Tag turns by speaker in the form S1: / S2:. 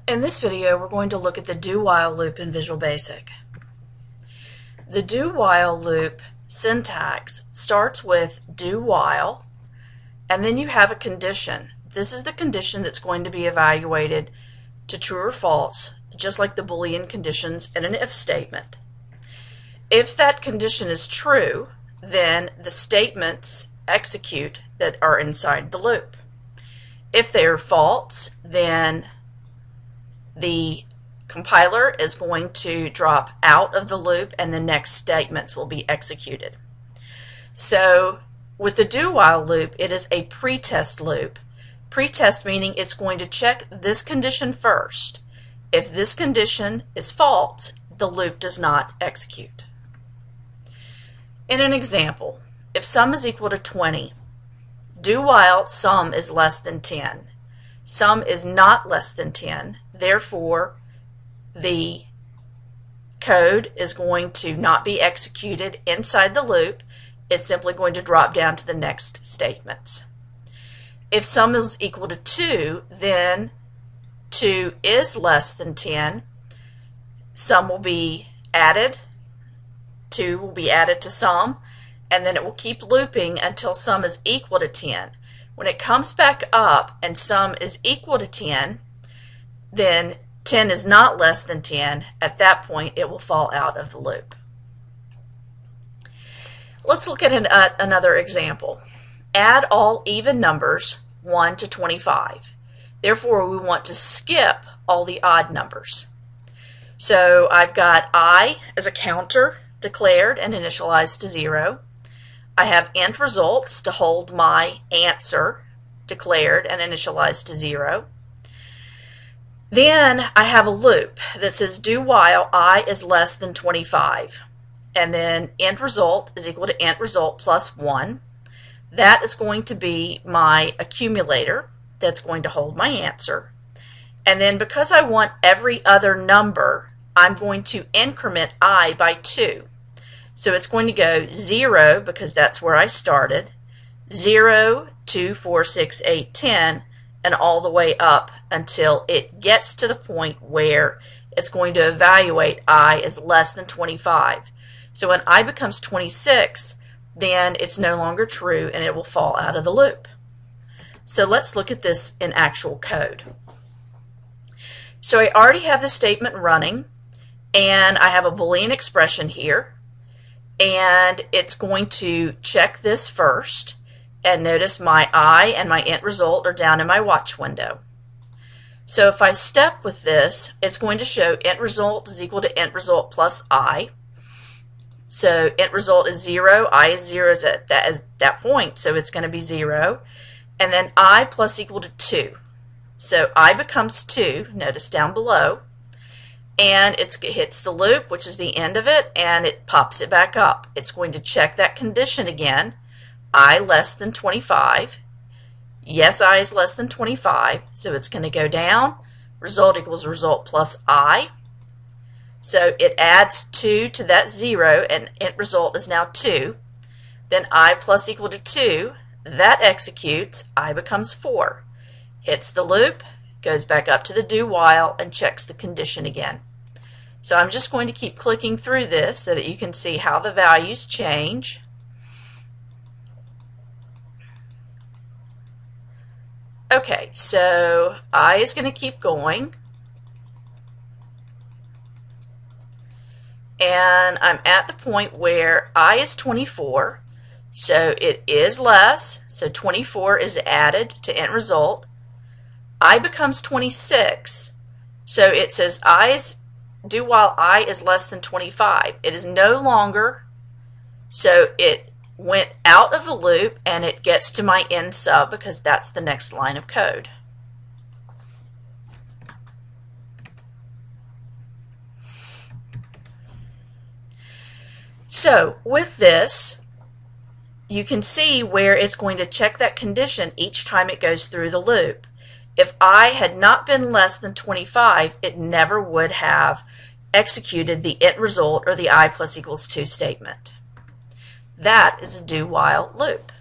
S1: In this video, we're going to look at the do-while loop in Visual Basic. The do-while loop syntax starts with do-while, and then you have a condition. This is the condition that's going to be evaluated to true or false, just like the Boolean conditions in an if statement. If that condition is true, then the statements execute that are inside the loop. If they are false, then the compiler is going to drop out of the loop and the next statements will be executed. So with the do-while loop, it is a pretest loop. Pretest meaning it's going to check this condition first. If this condition is false, the loop does not execute. In an example, if sum is equal to 20, do while sum is less than 10. Sum is not less than 10, therefore the code is going to not be executed inside the loop. It's simply going to drop down to the next statements. If sum is equal to 2, then 2 is less than 10. Sum will be added, 2 will be added to sum, and then it will keep looping until sum is equal to 10. When it comes back up and sum is equal to 10, then 10 is not less than 10. At that point, it will fall out of the loop. Let's look at another example. Add all even numbers 1 to 25. Therefore, we want to skip all the odd numbers. So I've got I as a counter declared and initialized to 0. I have int results to hold my answer declared and initialized to 0. Then I have a loop that says do while I is less than 25. And then int result is equal to int result plus 1. That is going to be my accumulator that's going to hold my answer. And then because I want every other number, I'm going to increment I by 2. So it's going to go 0, because that's where I started, 0, 2, 4, 6, 8, 10, and all the way up until it gets to the point where it's going to evaluate I as less than 25. So when I becomes 26, then it's no longer true and it will fall out of the loop. So let's look at this in actual code. So I already have the statement running, and I have a Boolean expression here. And it's going to check this first, and notice my I and my int result are down in my watch window. So if I step with this, it's going to show int result is equal to int result plus I. So int result is 0, I is 0 is at that point, so it's going to be 0. And then I plus equal to 2. So I becomes 2, notice down below. And it hits the loop, which is the end of it, and it pops it back up. It's going to check that condition again. I less than 25. Yes, I is less than 25. So it's going to go down. Result equals result plus I. So it adds 2 to that 0, and int result is now 2. Then I plus equal to 2. That executes. I becomes 4. Hits the loop, goes back up to the do while, and checks the condition again. So I'm just going to keep clicking through this so that you can see how the values change. Okay, so I is going to keep going. And I'm at the point where I is 24, so it is less, so 24 is added to int result. I becomes 26, so it says I is do while I is less than 25. It is no longer, so it went out of the loop and it gets to my end sub because that's the next line of code. So with this, you can see where it's going to check that condition each time it goes through the loop. If I had not been less than 25, it never would have executed the int result or the I plus equals 2 statement. That is a do while loop.